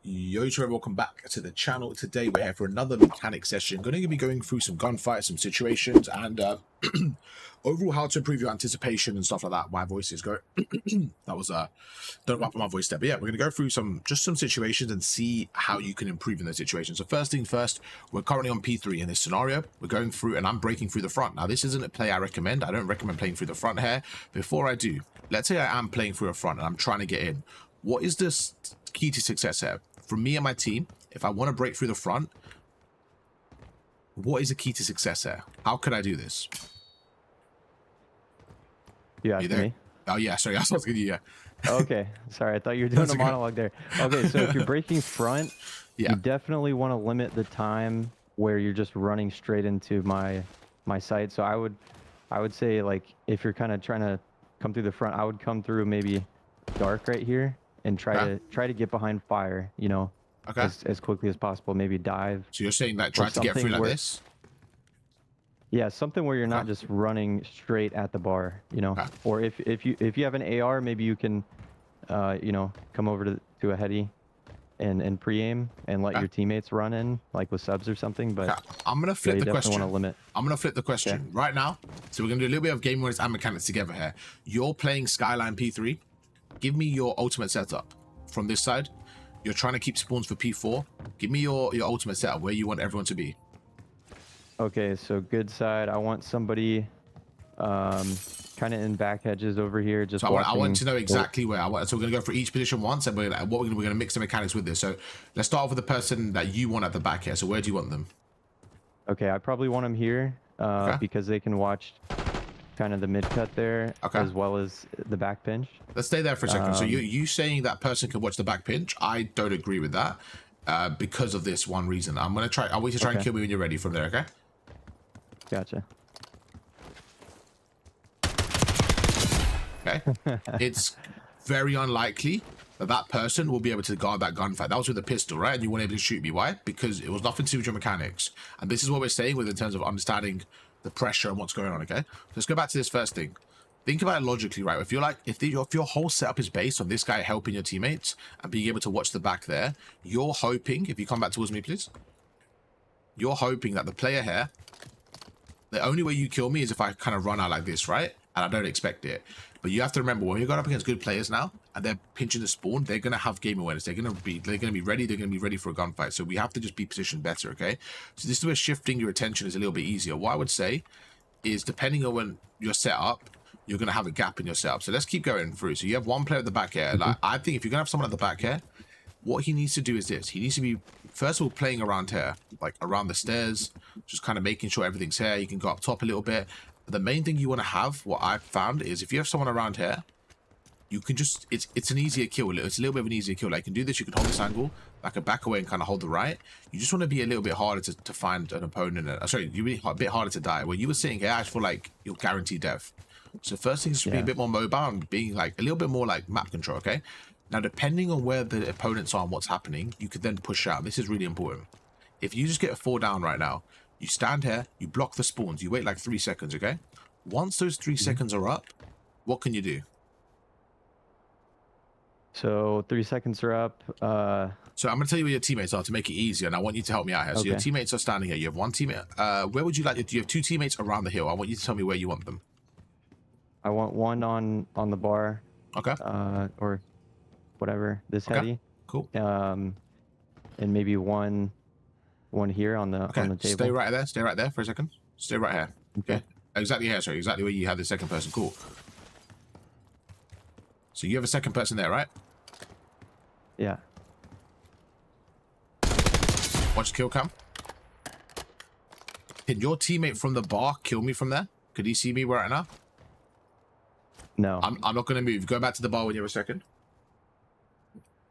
Yo, welcome back to the channel. Today we're here for another mechanic session. Going to be going through some gunfights, some situations, and overall how to improve your anticipation and stuff like that. My voice is going. That was don't know about my voice there, but yeah, we're going to go through some situations and see how you can improve in those situations. So first thing first, we're currently on P3 in this scenario. We're going through, and I'm breaking through the front. Now this isn't a play I recommend. I don't recommend playing through the front here. Before I do, let's say I am playing through a front and I'm trying to get in. What is this key to success here? For me and my team, if I want to break through the front, what is the key to success here? How could I do this? You asked me? Oh, yeah. Sorry, I was asking you, yeah. Okay. Sorry, I thought you were doing a monologue there. Okay, so if you're breaking front, yeah, you definitely want to limit the time where you're just running straight into my site. So I would say, like, if you're kind of trying to come through the front, I would come through maybe dark right here and try to get behind fire, you know, as quickly as possible. Maybe dive. So you're saying that try to get through like this? Yeah, something where you're not just running straight at the bar, you know. Or if you have an AR, maybe you can, you know, come over to a heady and pre-aim and let your teammates run in, like with subs or something. But I'm gonna flip the question. Want to limit. I'm gonna flip the question right now. So we're gonna do a little bit of game modes and mechanics together here. You're playing Skyline P3. Give me your ultimate setup from this side. You're trying to keep spawns for P4. Give me your ultimate setup where you want everyone to be. Okay, so good side. I want somebody kind of in back hedges over here. Just so I want to know exactly where. So we're gonna go for each position once, and we're gonna mix the mechanics with this. So let's start off with the person that you want at the back here. So where do you want them? Okay, I probably want them here because they can watch kind of the mid cut there, as well as the back pinch. Let's stay there for a second. So you saying that person can watch the back pinch? I don't agree with that because of this one reason. I'm gonna try. I want you to try and kill me when you're ready from there. Okay. Gotcha. Okay. It's very unlikely that person will be able to guard that gunfight. That was with a pistol, right? And you weren't able to shoot me. Why? Because it was nothing to do with your mechanics. And this is what we're saying with in terms of understanding the pressure and what's going on. Okay. So let's go back to this first thing. Think about it logically, right? If you're like, if your whole setup is based on this guy helping your teammates and being able to watch the back there, you're hoping, if you come back towards me, please, you're hoping that the player here, the only way you kill me is if I kind of run out like this, right? And I don't expect it. But you have to remember, when you're going up against good players now and they're pinching the spawn, they're going to have game awareness. They're going to be ready. They're going to be ready for a gunfight. So we have to just be positioned better, okay? So this is where shifting your attention is a little bit easier. What I would say is, depending on when you're set up, you're going to have a gap in your setup. So let's keep going through. So you have one player at the back here. Like, I think if you're going to have someone at the back here, what he needs to do is this. He needs to be, first of all, playing around here, like around the stairs, just kind of making sure everything's here. You can go up top a little bit. But the main thing you want to have, what I've found, is if you have someone around here, you can just, it's an easier kill. It's a little bit of an easier kill. Like, you can do this, you can hold this angle, like a back away and kind of hold the right. You just want to be a little bit harder to find an opponent. Sorry, you're a bit harder to die. When you were sitting here, I feel like you'll guarantee death. So first thing is to be a bit more mobile and being like a little bit more like map control, okay? Now, depending on where the opponents are and what's happening, you could then push out. This is really important. If you just get a 4 down right now, you stand here, you block the spawns, you wait like 3 seconds, okay? Once those 3 seconds are up, what can you do? So 3 seconds are up. So I'm going to tell you where your teammates are to make it easier, and I want you to help me out here. So your teammates are standing here. You have one teammate. Where would you like? Do you have 2 teammates around the hill? I want you to tell me where you want them. I want one on the bar. Okay. Or whatever. This heady. Cool. And maybe one here on the table. Stay right there. Stay right there for a second. Stay right here. Okay. Exactly here. Sorry. Exactly where you have the second person. Cool. So you have a second person there, right? Yeah. Watch kill cam. Can your teammate from the bar kill me from there? Could he see me right now? No. I'm not going to move. Go back to the bar when you have a second.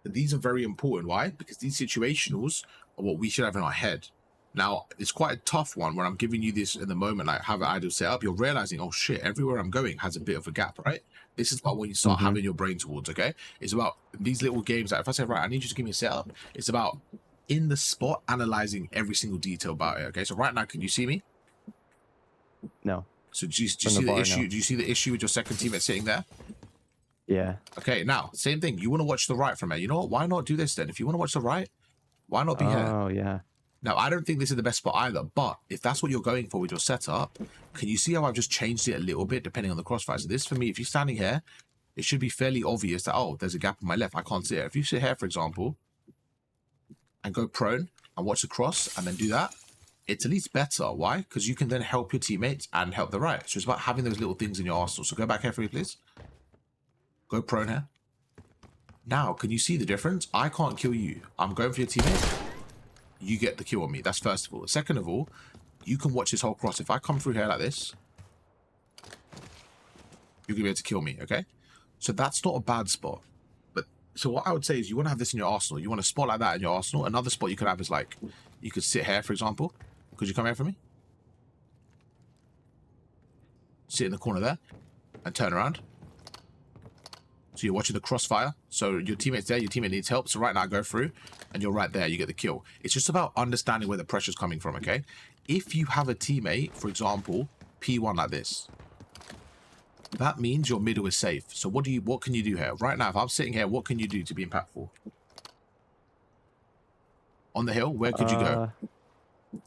These are very important. Why? Because these situationals are what we should have in our head. Now, it's quite a tough one when I'm giving you this in the moment, like have an ideal setup. You're realizing, oh shit, everywhere I'm going has a bit of a gap, right? This is about when you start having your brain towards, okay? It's about these little games that if I say, right, I need you to give me a setup, it's about in the spot analyzing every single detail about it, okay? So right now, can you see me? No. So do you see the issue? Do you see the issue with your second teammate sitting there? Yeah. Okay, now, same thing. You want to watch the right from here. You know what? Why not do this then? If you want to watch the right, why not be here? Oh, yeah. Now, I don't think this is the best spot either, but if that's what you're going for with your setup, can you see how I've just changed it a little bit depending on the crossfire? So this, for me, if you're standing here, it should be fairly obvious that, oh, there's a gap on my left. I can't see it. If you sit here, for example, and go prone and watch the cross and then do that, it's at least better. Why? Because you can then help your teammates and help the right. So it's about having those little things in your arsenal. So go back here for me, please. Go prone here. Now, can you see the difference? I can't kill you. I'm going for your teammate. You get the kill on me. That's first of all. Second of all, you can watch this whole cross. If I come through here like this, you're going to be able to kill me, okay? So that's not a bad spot. But so what I would say is you want to have this in your arsenal. You want a spot like that in your arsenal. Another spot you could have is like, you could sit here, for example. Could you come here for me? Sit in the corner there and turn around. So you're watching the crossfire. So your teammate's there, your teammate needs help. So right now, go through and you're right there. You get the kill. It's just about understanding where the pressure's coming from, okay? If you have a teammate, for example, P1 like this, that means your middle is safe. So what can you do here? Right now, if I'm sitting here, what can you do to be impactful? On the hill, where could you go?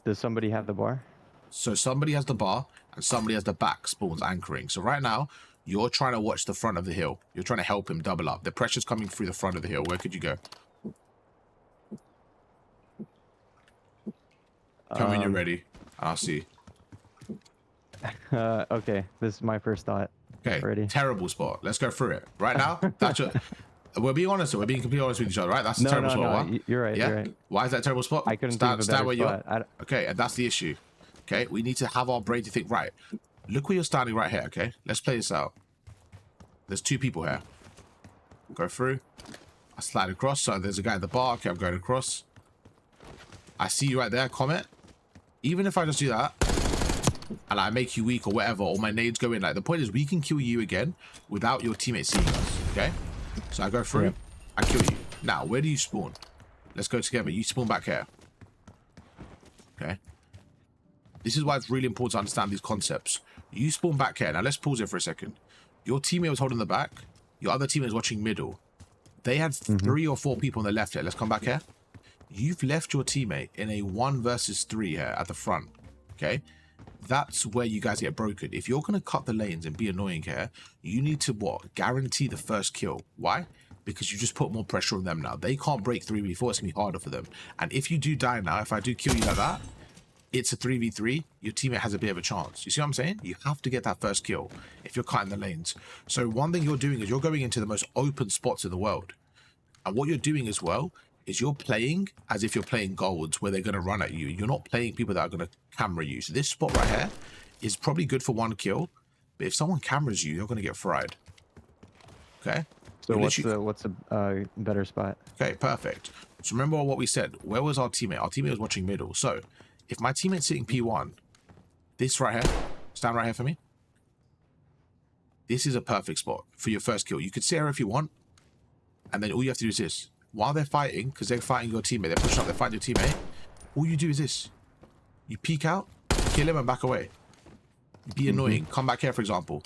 Does somebody have the bar? So somebody has the bar and somebody has the back spawns anchoring. So right now, you're trying to watch the front of the hill. You're trying to help him double up. The pressure's coming through the front of the hill. Where could you go? Come when you're ready. I'll see. Okay, this is my first thought. Okay, Ready? terrible spot. Let's go through it. Right now, that's your... We're being honest. We're being completely honest with each other, right? That's a terrible spot. No, you're right. Yeah? You're right. Why is that a terrible spot? I couldn't think of a better spot. Okay, and that's the issue. Okay, we need to have our brain to think, right, look where you're standing right here, okay? Let's play this out. There's two people here. Go through. I slide across. So there's a guy at the bar. Okay, I'm going across. I see you right there. Comment. Even if I just do that, and I make you weak or whatever, or my nades go in, like, the point is we can kill you again without your teammates seeing us, okay? So I go through, Yep. I kill you. Now, where do you spawn? Let's go together. You spawn back here. Okay. This is why it's really important to understand these concepts. You spawn back here. Now, let's pause it for a second. Your teammate was holding the back. Your other teammate was watching middle. They had 3 or 4 people on the left here. Let's come back here. You've left your teammate in a 1 versus 3 here at the front. Okay. That's where you guys get broken. If you're going to cut the lanes and be annoying here, you need to what? Guarantee the first kill. Why? Because you just put more pressure on them now. They can't break 3v4. It's going to be harder for them. And if you do die now, if I do kill you like that, it's a 3v3. Your teammate has a bit of a chance. You see what I'm saying? You have to get that first kill if you're cutting the lanes. So one thing you're doing is you're going into the most open spots in the world. And what you're doing as well is you're playing as if you're playing golds where they're going to run at you. You're not playing people that are going to camera you. So this spot right here is probably good for 1 kill. But if someone cameras you, you're going to get fried. Okay? So what's a better spot? Okay, perfect. So remember what we said. Where was our teammate? Our teammate was watching middle. So if my teammate's sitting P1, this right here, stand right here for me. This is a perfect spot for your first kill. You could sit here if you want. And then all you have to do is this. While they're fighting, because they're fighting your teammate, they're pushing up, they're fighting your teammate, all you do is this. You peek out, kill him, and back away. Be annoying. Come back here, for example.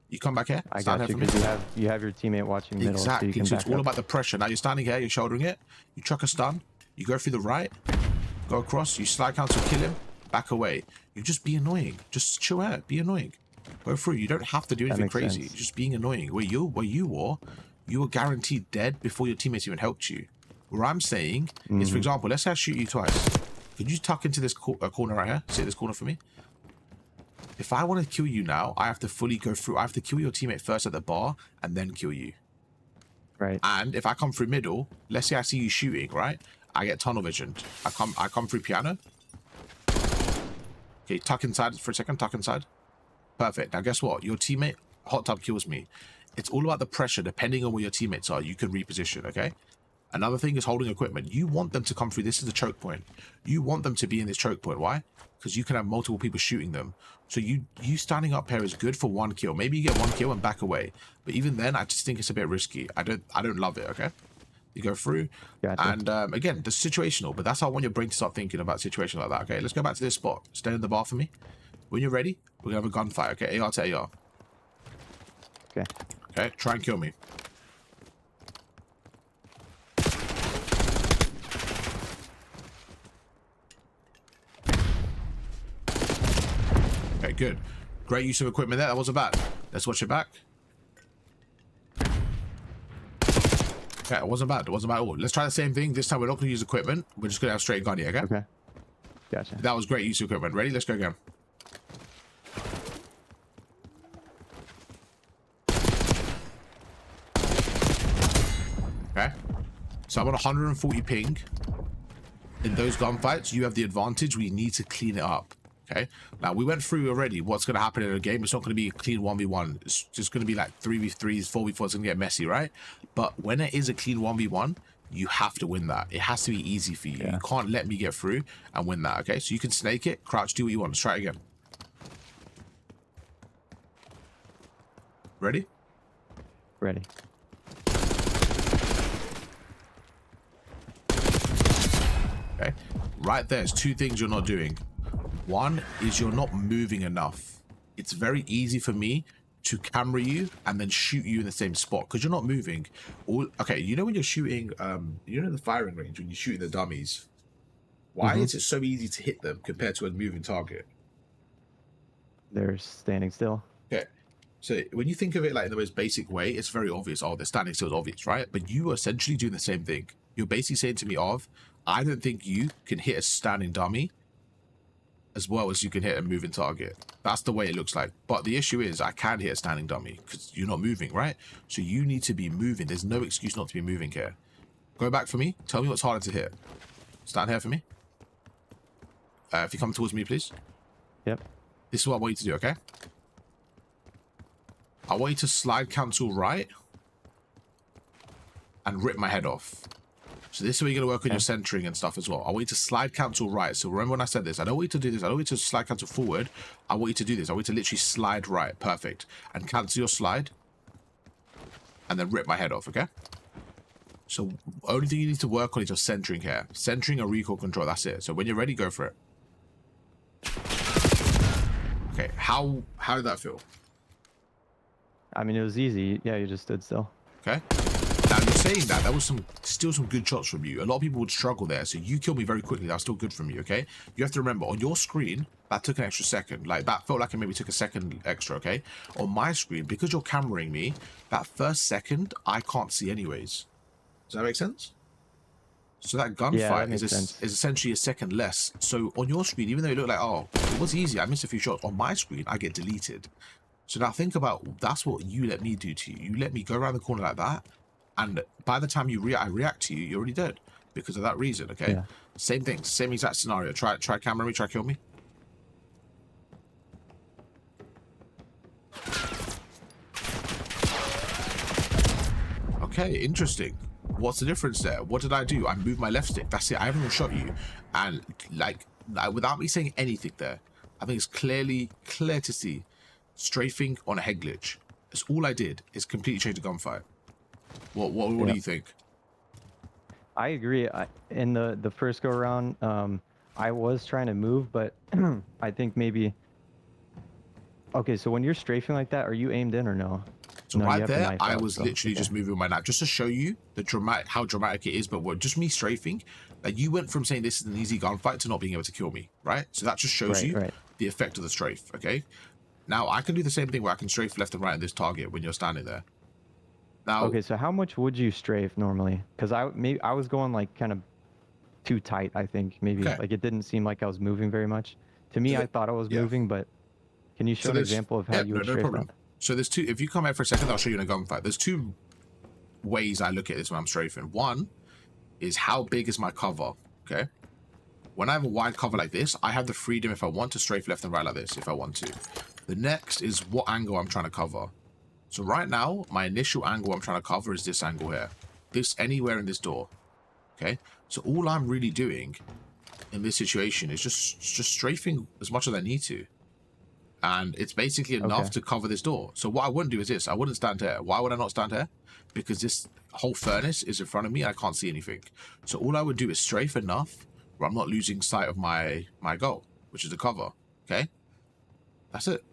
You come back here. I got you, because you have your teammate watching middle. Exactly. So, So it's all about the pressure. Now you're standing here, you're shouldering it. You chuck a stun. You go through the right. Go across. You slide counsel, kill him. Back away. You just be annoying. Just chill out. Be annoying. Go through. You don't have to do anything crazy. Sense. Just being annoying. Where you were guaranteed dead before your teammates even helped you. What I'm saying is, for example, let's say I shoot you twice. Could you tuck into this corner right here? Sit this corner for me. If I want to kill you now, I have to fully go through. I have to kill your teammate first at the bar and then kill you. Right. And if I come through middle, let's say I see you shooting, right? I get tunnel visioned. I come through piano. Okay, tuck inside for a second. Tuck inside. Perfect. Now guess what? Your teammate hot tub kills me. It's all about the pressure. Depending on where your teammates are, you can reposition, okay? Another thing is holding equipment. You want them to come through. This is the choke point. You want them to be in this choke point. Why? Because you can have multiple people shooting them. So you standing up here is good for 1 kill. Maybe you get 1 kill and back away. But even then, I just think it's a bit risky. I don't love it, okay? You go through. Gotcha. And again, the situational. But that's how I want your brain to start thinking about situations like that, okay? Let's go back to this spot. Stand in the bar for me. When you're ready, we're going to have a gunfight, okay? AR to AR. Okay. Okay, try and kill me. Okay, good. Great use of equipment there. That wasn't bad. Let's watch it back. Okay, it wasn't bad. It wasn't bad at all. Let's try the same thing. This time we're not going to use equipment. We're just going to have straight gun here, okay? Okay. Gotcha. That was great use of equipment. Ready? Let's go again. Okay. So I'm on 140 ping. In those gunfights, you have the advantage. We need to clean it up. Okay. Now, we went through already what's going to happen in a game. It's not going to be a clean 1v1. It's just going to be like 3v3s, 4v4s. It's going to get messy, right? But when it is a clean 1v1, you have to win that. It has to be easy for you. Yeah. You can't let me get through and win that, okay? So you can snake it, crouch, do what you want. Let's try it again. Ready? Ready. Okay. Right there's two things you're not doing. One is you're not moving enough. It's very easy for me to camera you and then shoot you in the same spot because you're not moving. Okay, you know when you're shooting, you know the firing range when you shoot the dummies. Why is it so easy to hit them compared to a moving target? They're standing still. Okay, so when you think of it like in the most basic way, it's very obvious. Oh, they're standing still is obvious, right? But you are essentially doing the same thing. You're basically saying to me, I don't think you can hit a standing dummy as well as you can hit a moving target. That's the way it looks like. But the issue is I can hit a standing dummy because you're not moving, right? So you need to be moving. There's no excuse not to be moving here. Go back for me. Tell me what's harder to hit. Stand here for me. If you come towards me, please. Yep. This is what I want you to do, okay? I want you to slide cancel right and rip my head off. So this is where you're going to work on your centering and stuff as well. I want you to slide cancel right. So remember when I said this, I don't want you to do this. I don't want you to slide cancel forward. I want you to do this. I want you to literally slide right. Perfect. And cancel your slide. And then rip my head off, okay? So only thing you need to work on is your centering here. Centering and recoil control. That's it. So when you're ready, go for it. Okay. How did that feel? I mean, it was easy. Yeah, you just stood still. Okay. Now you're saying that was still some good shots from you. A lot of people would struggle there, so you killed me very quickly. That's still good from you, okay? You have to remember, on your screen, that took an extra second. Like, that felt like it maybe took a second extra, okay? On my screen, because you're cameraing me, that first second, I can't see anyways. Does that make sense? So that gunfight is essentially a second less. So on your screen, even though it looked like, oh, it was easy, I missed a few shots. On my screen, I get deleted. So now think about, that's what you let me do to you. You let me go around the corner like that, and by the time I react to you, you're already dead because of that reason, okay? Yeah. Same thing, same exact scenario. Try camera me, try kill me. Okay, interesting. What's the difference there? What did I do? I moved my left stick. That's it. I haven't even shot you. And like without me saying anything there, I think it's clear to see strafing on a head glitch. That's all I did is completely change the gunfight. What do you think? I agree. In the first go around, I was trying to move, but I think maybe. Okay, so when you're strafing like that, are you aimed in or no? So no, right there, I was literally just moving my knife just to show you how dramatic it is. But just me strafing, like you went from saying this is an easy gunfight to not being able to kill me, right? So that just shows you the effect of the strafe. Okay. Now I can do the same thing where I can strafe left and right on this target when you're standing there. Now, okay, so how much would you strafe normally? Because I was going like kind of too tight. I think maybe like it didn't seem like I was moving very much. To me, I thought I was moving, but can you show an example of how you would strafe problem. So there's two. If you come out for a second, I'll show you in a gunfight. There's two ways I look at this when I'm strafing. One is how big is my cover? Okay. When I have a wide cover like this, I have the freedom if I want to strafe left and right like this, if I want to. The next is what angle I'm trying to cover. So right now, my initial angle I'm trying to cover is this angle here. This anywhere in this door. Okay. So all I'm really doing in this situation is just strafing as much as I need to. And it's basically enough to cover this door. So what I wouldn't do is this. I wouldn't stand here. Why would I not stand here? Because this whole furnace is in front of me and I can't see anything. So all I would do is strafe enough where I'm not losing sight of my goal, which is the cover. Okay? That's it.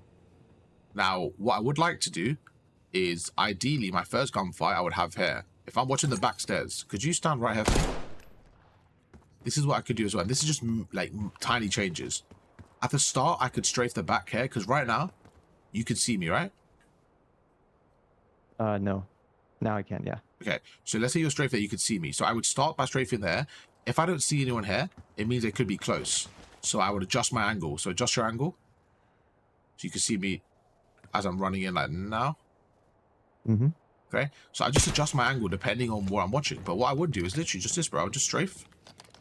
Now, what I would like to do is ideally my first gunfight I would have here. If I'm watching the back stairs, could you stand right here for me? This is what I could do as well. And this is just like tiny changes. At the start, I could strafe the back here because right now, you can see me, right? No. Now I can, yeah. Okay, so let's say you're strafe there, you could see me. So I would start by strafing there. If I don't see anyone here, it means they could be close. So I would adjust my angle. So adjust your angle. So you can see me as I'm running in like now. Mm-hmm. Okay, so I just adjust my angle depending on what I'm watching. But what I would do is literally just this, bro. I would just strafe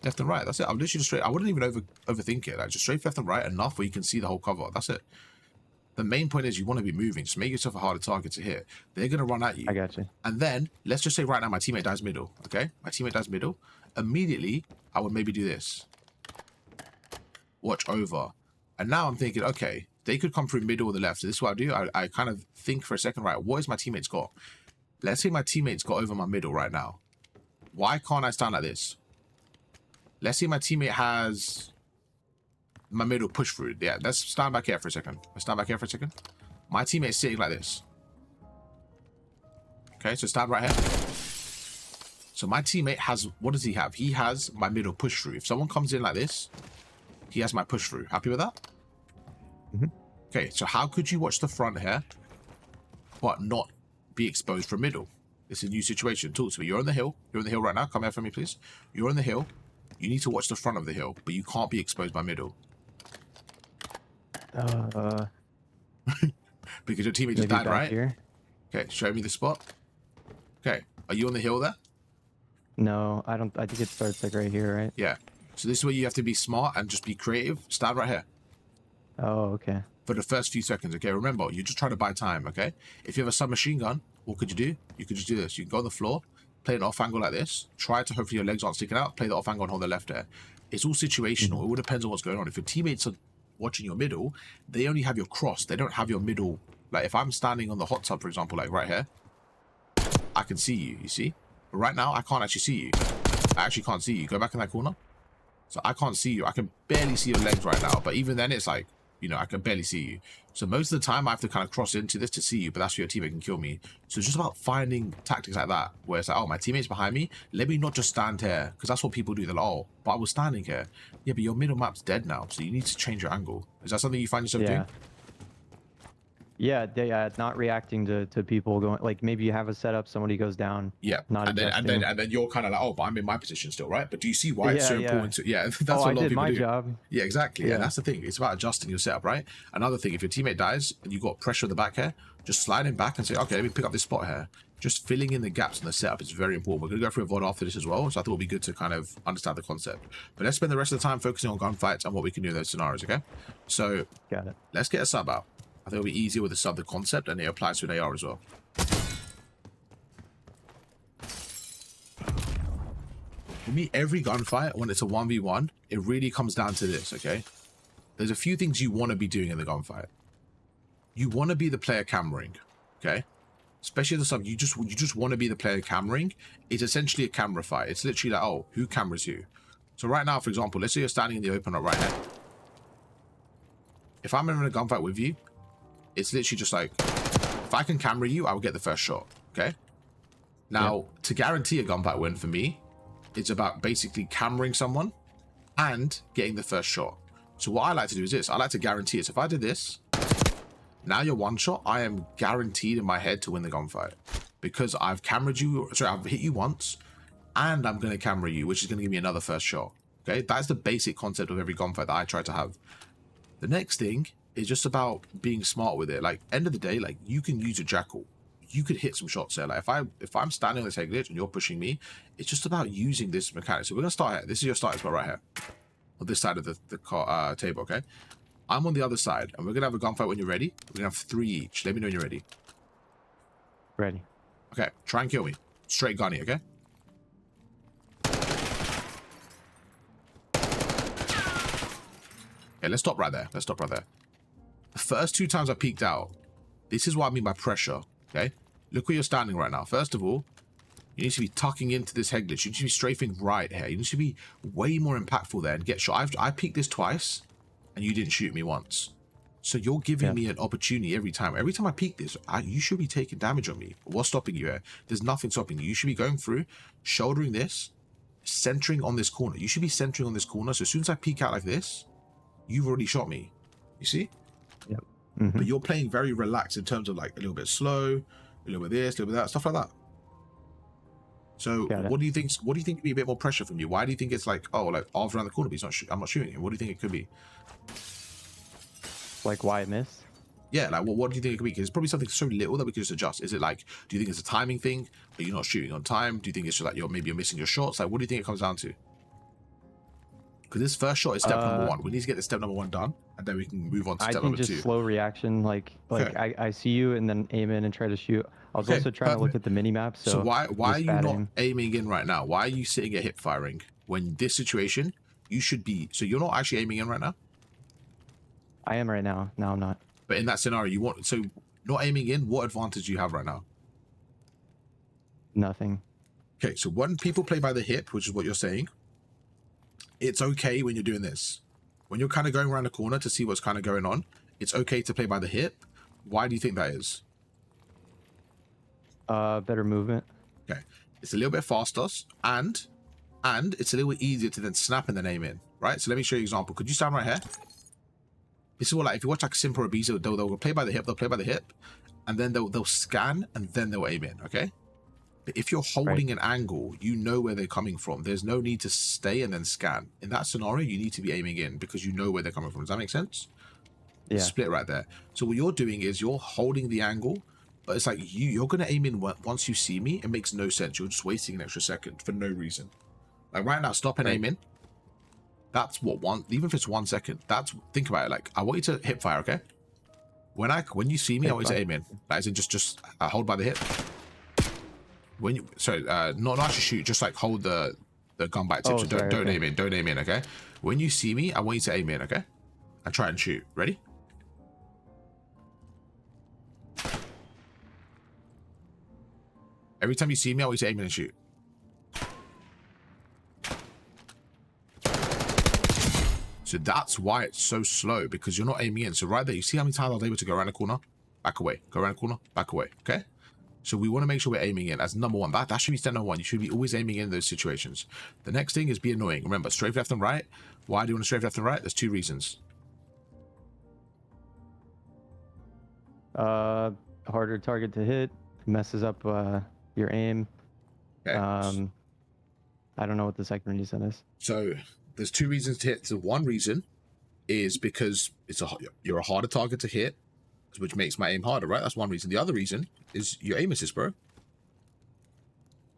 left and right. That's it. I would literally just strafe. I wouldn't even overthink it. I just strafe left and right enough where you can see the whole cover. That's it. The main point is you want to be moving. Just make yourself a harder target to hit. They're going to run at you. I got you. And then, let's just say right now my teammate dies middle, okay? My teammate dies middle. Immediately, I would maybe do this. Watch over. And now I'm thinking, okay, they could come through middle or the left. So this is what I do. I kind of think for a second, right, what is my teammate's got? Let's say my teammate's got over my middle right now. Why can't I stand like this? Let's say my teammate has my middle push through. Yeah, let's stand back here for a second. Let's stand back here for a second. My teammate's sitting like this. Okay, so stand right here. So my teammate has, what does he have? He has my middle push through. If someone comes in like this, he has my push through. Happy with that? Mm-hmm. Okay, so how could you watch the front here, but not be exposed from middle? It's a new situation. Talk to me. You're on the hill. You're on the hill right now. Come here for me, please. You're on the hill. You need to watch the front of the hill, but you can't be exposed by middle. Because your teammate just died, right? Here? Okay, show me the spot. Okay, are you on the hill there? No, I don't. I think it starts like right here, right? Yeah. So this is where you have to be smart and just be creative. Stand right here Oh, okay. for the first few seconds. Okay, remember, you're just trying to buy time. Okay, if you have a submachine gun, what could you do? You could just do this. You can go on the floor, play an off angle like this. Try to hopefully your legs aren't sticking out. Play the off angle and hold the left there. It's all situational. It all depends on what's going on. If your teammates are watching your middle, they only have your cross. They don't have your middle. Like if I'm standing on the hot tub, for example, like right here, I can see you. You see? But right now, I can't actually see you. I actually can't see you. Go back in that corner. So I can't see you. I can barely see your legs right now. But even then, it's like, you know, I can barely see you. So most of the time, I have to kind of cross into this to see you. But that's where your teammate can kill me. So it's just about finding tactics like that. Where it's like, oh, my teammate's behind me. Let me not just stand here. Because that's what people do. They're like, oh, but I was standing here. Yeah, but your middle map's dead now. So you need to change your angle. Is that something you find yourself doing? Yeah, not reacting to people going, like maybe you have a setup, somebody goes down. Yeah, not and then you're kind of like, oh, but I'm in my position still, right? But do you see why it's so important to? Yeah, that's what a lot of people do. Job. Yeah, exactly. Yeah, that's the thing. It's about adjusting your setup, right? Another thing, if your teammate dies and you got pressure in the back here, just slide him back and say, okay, let me pick up this spot here. Just filling in the gaps in the setup is very important. We're going to go through a VOD after this as well, so I thought it would be good to kind of understand the concept. But let's spend the rest of the time focusing on gunfights and what we can do in those scenarios, okay? So, got it. Let's get a sub out. I think it'll be easier with the sub, the concept, and it applies to an AR as well. For me, every gunfight, when it's a 1v1, it really comes down to this, okay? There's a few things you want to be doing in the gunfight. You want to be the player cameraing, okay? Especially the sub, you just want to be the player cameraing. It's essentially a camera fight. It's literally like, oh, who cameras who? So right now, for example, let's say you're standing in the open up right here. If I'm in a gunfight with you, it's literally just like, if I can camera you, I will get the first shot, okay? Now, to guarantee a gunfight win for me, it's about basically cameraing someone and getting the first shot. So what I like to do is this. I like to guarantee it. So if I did this, now you're one shot, I am guaranteed in my head to win the gunfight. Because I've cameraed you, sorry, I've hit you once, and I'm going to camera you, which is going to give me another first shot, okay? That's the basic concept of every gunfight that I try to have. The next thing is just about being smart with it. Like, end of the day, like, you can use a jackal. You could hit some shots there. Like, if I'm standing on this head glitch and you're pushing me, it's just about using this mechanic. So we're gonna start here. This is your starting spot right here, on this side of the table. Okay, I'm on the other side, and we're gonna have a gunfight when you're ready. We're gonna have 3 each. Let me know when you're ready. Ready. Okay, try and kill me. Straight gunny. Okay. Okay, let's stop right there. Let's stop right there. The first 2 times I peeked out, this is what I mean by pressure, okay? Look where you're standing right now. First of all, you need to be tucking into this head glitch. You need to be strafing right here. You need to be way more impactful there and get shot. I peeked this twice, and you didn't shoot me once. So you're giving Yeah. me an opportunity every time. Every time I peek this, you should be taking damage on me. What's stopping you here? There's nothing stopping you. You should be going through, shouldering this, centering on this corner. You should be centering on this corner. So as soon as I peek out like this, you've already shot me. You see? Yep. But you're playing very relaxed in terms of like a little bit slow, a little bit this, a little bit that, stuff like that. So what do you think? What do you think would be a bit more pressure from you? Why do you think it's like, oh, like Arv's around the corner, but he's not? I'm not shooting him. What do you think it could be? Like why I missed? Yeah, like what do you think it could be? Because it's probably something so little that we could just adjust. Is it like, do you think it's a timing thing? Are you not shooting on time? Do you think it's just like maybe you're missing your shots? Like, what do you think it comes down to? Because this first shot is step number 1. We need to get the step number 1 done, and then we can move on to step number 2. I think just slow reaction. Like Okay. I see you and then aim in and try to shoot. I was also trying to look at the mini map. So why are you not aim. aiming in right now? Why are you sitting at hip firing when this situation you should be? So you're not actually aiming in right now. I am right now. No, I'm not. But in that scenario, you want so not aiming in. What advantage do you have right now? Nothing. Okay, so when people play by the hip, which is what you're saying, it's okay when you're doing this. When you're kind of going around the corner to see what's kind of going on, it's okay to play by the hip. Why do you think that is? Better movement. Okay, it's a little bit faster, and it's a little bit easier to then snap and then aim in, right? So let me show you an example. Could you stand right here? This is what, like, if you watch like Simple or Abizo, they'll play by the hip, and then they'll scan, and then they'll aim in, okay? But if you're holding an angle, you know where they're coming from. There's no need to stay and then scan. In that scenario, you need to be aiming in because you know where they're coming from. Does that make sense? Yeah. Split right there. So what you're doing is you're holding the angle, but it's like you're going to aim in once you see me. It makes no sense. You're just wasting an extra second for no reason. Like right now, stop and aim in. That's what even if it's 1 second, think about it. Like I want you to hip fire, okay? When you see me, I want you to aim in. Like as in just hold by the hip. When you not actually shoot, just like hold the gun by tip. So don't aim in, okay? When you see me, I want you to aim in, okay? And try and shoot. Ready? Every time you see me, I want you to aim in and shoot. So that's why it's so slow, because you're not aiming in. So right there, you see how many times I was able to go around the corner, back away, go around the corner, back away, okay? So we want to make sure we're aiming in as number 1. That should be step number 1. You should be always aiming in those situations. The next thing is be annoying. Remember, strafe left and right. Why do you want to strafe left and right? There's 2 reasons. Harder target to hit, messes up your aim. Okay. I don't know what the second reason is. So there's 2 reasons to hit. So one reason is because you're a harder target to hit, which makes my aim harder, right? That's one reason. The other reason is your aim assist, bro.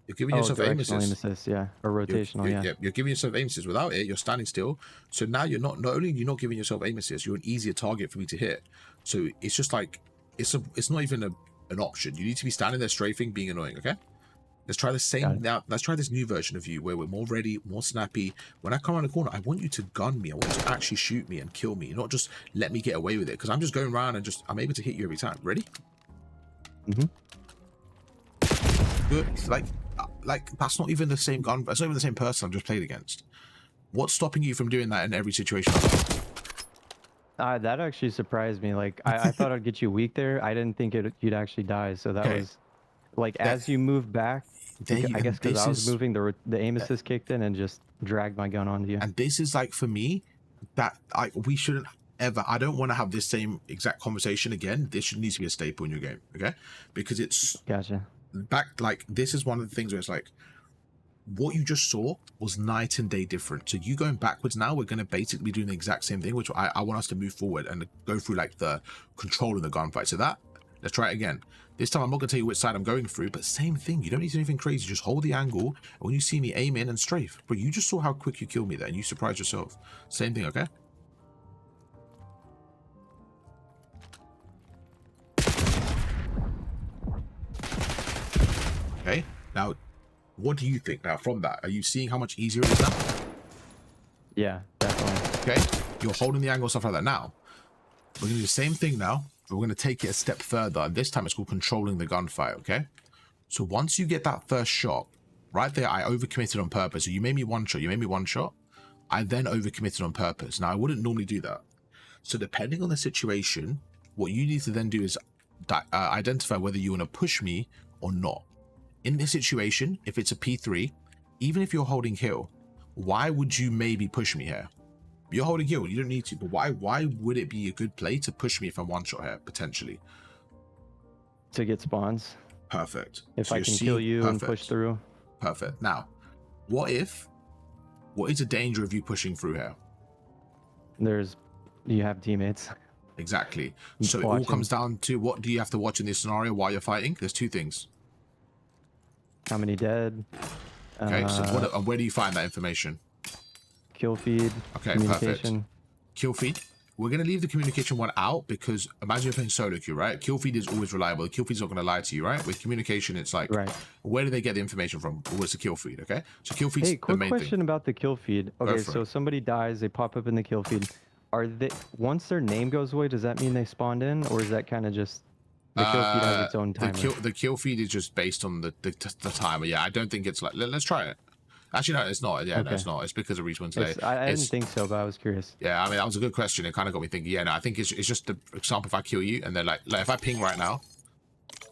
You're giving yourself aim assist. Yeah, or rotational, You're giving yourself aim assist. Without it, you're standing still. So now you're not only you're not giving yourself aim assist, you're an easier target for me to hit. So it's just like it's not even an option. You need to be standing there strafing, being annoying, okay? Let's try the same now. Let's try this new version of you where we're more ready, more snappy. When I come around the corner, I want you to gun me. I want you to actually shoot me and kill me, not just let me get away with it. Because I'm just going around and I'm able to hit you every time. Ready? Good. Like that's not even the same gun. That's not even the same person I've just played against. What's stopping you from doing that in every situation? That actually surprised me. Like I thought I'd get you weak there. I didn't think you'd actually die. So that was like as you move back. I guess because I was moving, the aim assist kicked in and just dragged my gun onto you. And this is like for me that we shouldn't ever. I don't want to have this same exact conversation again. This needs to be a staple in your game, okay? Because it's back. Like this is one of the things where it's like what you just saw was night and day different. So you going backwards now, we're going to basically be doing the exact same thing, which I want us to move forward and go through like the control of the gunfight. So let's try it again. This time I'm not going to tell you which side I'm going through, but same thing. You don't need to do anything crazy. Just hold the angle, and when you see me, aim in and strafe. But you just saw how quick you killed me there, and you surprised yourself. Same thing, okay? Okay, now, what do you think now from that? Are you seeing how much easier it is now? Yeah, definitely. Okay, you're holding the angle, stuff like that. Now, we're going to do the same thing now. We're going to take it a step further, and this time it's called controlling the gunfight, okay? So once you get that first shot, right there, I overcommitted on purpose. So you made me one shot, I then overcommitted on purpose. Now, I wouldn't normally do that. So depending on the situation, what you need to then do is identify whether you want to push me or not. In this situation, if it's a P3, even if you're holding hill, why would you maybe push me here? You're holding hill, you don't need to, but why would it be a good play to push me if I'm one shot here, potentially? To get spawns. Perfect. If So I you're can seeing- kill you and perfect. push through. Perfect. Now, what is the danger of you pushing through here? You have teammates. Exactly. So it all Watching. comes down to, what do you have to watch in this scenario while you're fighting? There's two things. How many dead? Okay, so where do you find that information? Kill feed. Okay, Communication. perfect. Kill feed. We're going to leave the communication one out because imagine you're playing solo queue, right? Kill feed is always reliable. The kill feed's not going to lie to you, right? With communication, it's like, Right. where do they get the information from? What's the kill feed, okay? So kill feed's Hey, the quick main question thing. about the kill feed. Okay, for so it. somebody dies, they pop up in the kill feed. Are they, once their name goes away, does that mean they spawned in, or is that kind of just the kill feed has its own timer? The kill feed is just based on the timer. Yeah, I don't think it's like, let's try it. Actually, no, it's not. Yeah, no, Okay. it's not. It's because of respawn today. I didn't think so, but I was curious. Yeah, I mean, that was a good question. It kind of got me thinking. Yeah, no, I think it's just the example. If I kill you and then like if I ping right now,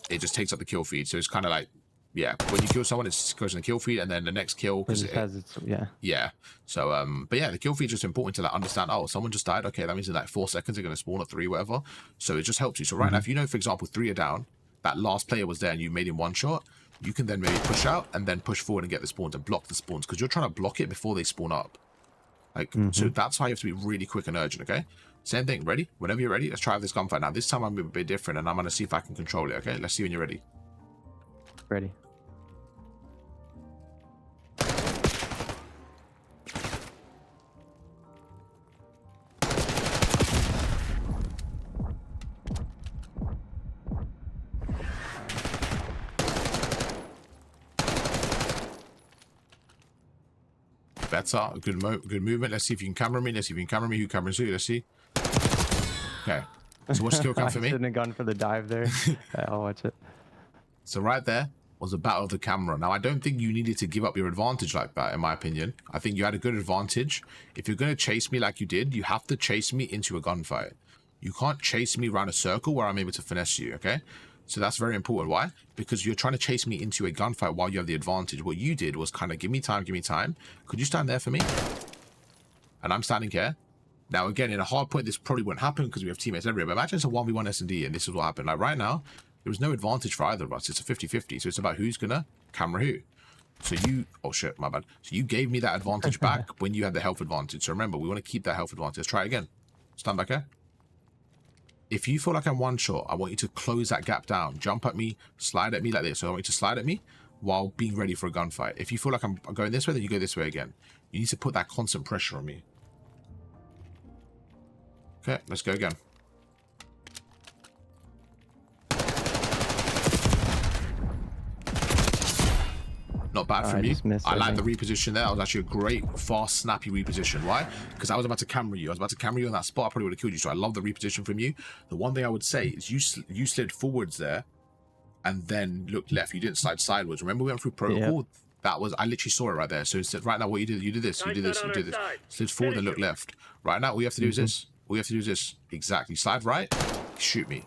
it just takes up the kill feed. So it's kind of like, yeah, when you kill someone, it goes in the kill feed, and then the next kill. It just has its, yeah. Yeah. So but yeah, the kill feed is just important to like understand. Oh, someone just died. Okay, that means in like 4 seconds they're going to spawn at 3, whatever. So it just helps you. So right now, if you know, for example, 3 are down, that last player was there, and you made him one shot. You can then maybe push out and then push forward and get the spawns and block the spawns because you're trying to block it before they spawn up. Like, so that's why you have to be really quick and urgent, okay? Same thing, ready? Whenever you're ready, let's try this gunfight. Now, this time I'm a bit different and I'm going to see if I can control it, okay? Let's see when you're ready. Ready. Better, good movement. Let's see if you can camera me. Let's see if you can camera me. Who cameras who? Let's see. Okay. So what's skill count for I me? shouldn't have gone for the dive there. I'll watch it. So right there was a battle of the camera. Now, I don't think you needed to give up your advantage like that, in my opinion. I think you had a good advantage. If you're going to chase me like you did, you have to chase me into a gunfight. You can't chase me around a circle where I'm able to finesse you, okay? So that's very important. Why? Because you're trying to chase me into a gunfight while you have the advantage. What you did was kind of give me time, give me time. Could you stand there for me? And I'm standing here. Now, again, in a hard point, this probably wouldn't happen because we have teammates everywhere. But imagine it's a 1v1 S&D and this is what happened. Like right now, there was no advantage for either of us. It's a 50-50. So it's about who's going to camera who. So you... Oh, shit, my bad. So you gave me that advantage back when you had the health advantage. So remember, we want to keep that health advantage. Let's try it again. Stand back here. If you feel like I'm one shot, I want you to close that gap down. Jump at me, slide at me like this. So I want you to slide at me while being ready for a gunfight. If you feel like I'm going this way, then you go this way again. You need to put that constant pressure on me. Okay, let's go again. Not bad from you. I like the reposition there. That was actually a great, fast, snappy reposition. Why? Because I was about to camera you. I was about to camera you on that spot. I probably would have killed you. So I love the reposition from you. The one thing I would say is you slid forwards there and then looked left. You didn't slide sideways. Remember we went through protocol? Yep. That was, I literally saw it right there. So instead, right now, what you did this, you did this, you did this. Slid forward and look left. Right now, all you have to do is this. All you have to do is this. Exactly. Slide right, shoot me.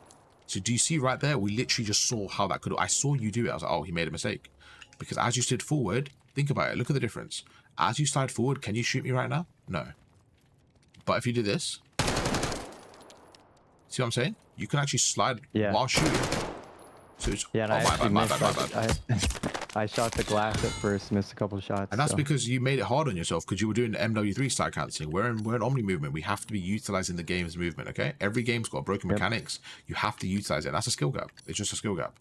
So do you see right there? We literally just saw how that could, I saw you do it. I was like, oh, he made a mistake. Because as you slid forward, think about it. Look at the difference. As you slide forward, can you shoot me right now? No. But if you do this, see what I'm saying? You can actually slide while shooting. So it's, yeah, oh, my bad. I shot the glass at first, missed a couple of shots. And that's because you made it hard on yourself because you were doing the MW3 style cancelling. We're in Omni movement. We have to be utilizing the game's movement, okay? Every game's got broken mechanics. You have to utilize it. And that's a skill gap. It's just a skill gap.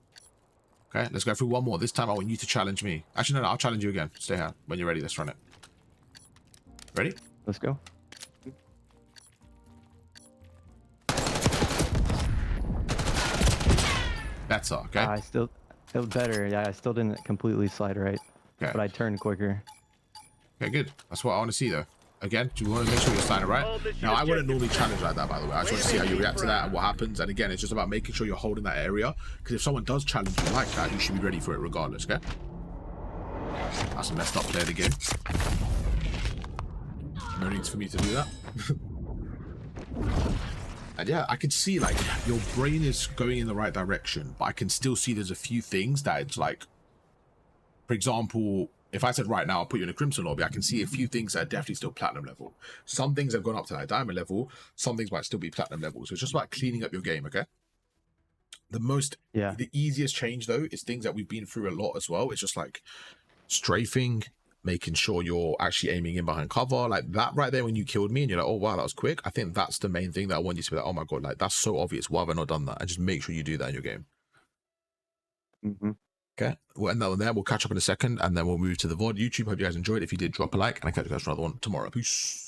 Okay, let's go through one more. This time I want you to challenge me. Actually, no, I'll challenge you again. Stay here. When you're ready, let's run it. Ready? Let's go. Better, okay? I still... It was better. Yeah, I still didn't completely slide right. Okay. But I turned quicker. Okay, good. That's what I want to see, though. Again, do you want to make sure you're sliding right? Now, I wouldn't normally challenge like that, by the way. I just want to see how you react to that and what happens. And again, it's just about making sure you're holding that area. Because if someone does challenge you like that, you should be ready for it regardless, okay? That's a messed up play of the game. No need for me to do that. And yeah, I can see like your brain is going in the right direction, but I can still see there's a few things that it's like, for example, if I said right now I'll put you in a crimson lobby, I can see a few things that are definitely still platinum level. Some things have gone up to like diamond level, some things might still be platinum level. So it's just about cleaning up your game, okay? Yeah. The easiest change though is things that we've been through a lot as well. It's just like strafing, making sure you're actually aiming in behind cover, like that right there when you killed me and you're like, oh wow, that was quick. I think that's the main thing that I want you to be like, oh my god, like that's so obvious. Why have I not done that? And just make sure you do that in your game. Hmm. Okay. We'll end that one there. We'll catch up in a second and then we'll move to the VOD. YouTube, hope you guys enjoyed. If you did, drop a like and I'll catch you guys for another one tomorrow. Peace.